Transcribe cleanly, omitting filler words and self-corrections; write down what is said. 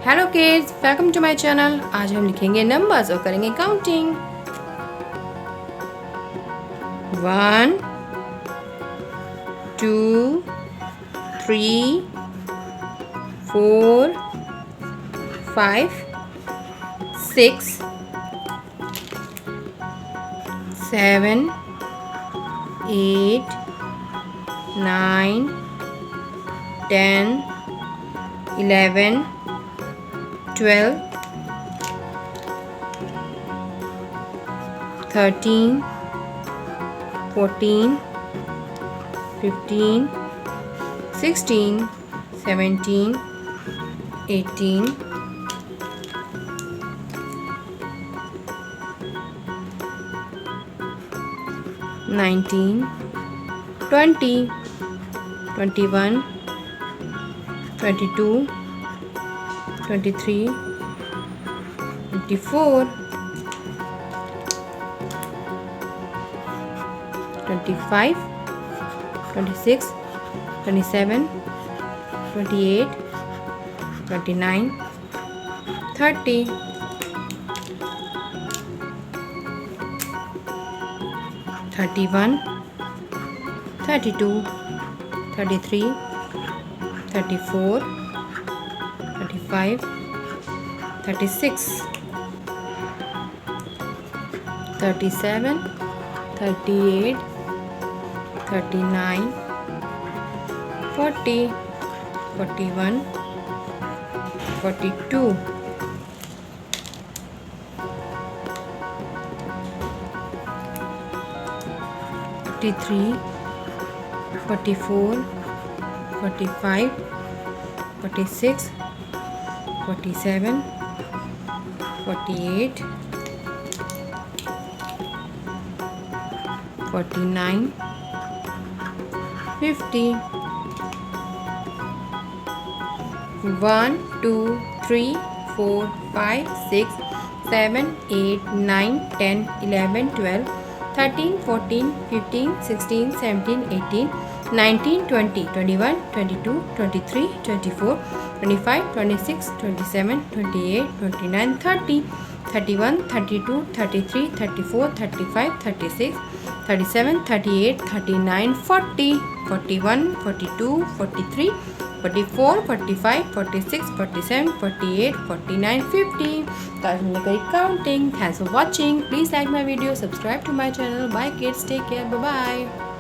Hello kids, welcome to my channel. आज हम लिखेंगे नंबर्स और करेंगे counting. 1 2 3 4 5 6 7 8 9 10 11 12 13 14 15 16 17 18 19 20 21 22 23 24 25 26 27 28 29 30 31 32 33 34 35 36 37 38 39 40 41 42 43 44 45 46 47 48 49 50 1 2 3 4 5 6 7 8 9 10 11 12 13 14 15 16 17 18 19 20 21 22 23 24 25 26 27 28 29 30 31 32 33 34 35 36 37 38 39 40 41 42 43 44 45 46 47 48 49 50. Guys, I'm going to counting. Thanks for watching. Please like my video, subscribe to my channel. Bye kids, take care. Bye bye.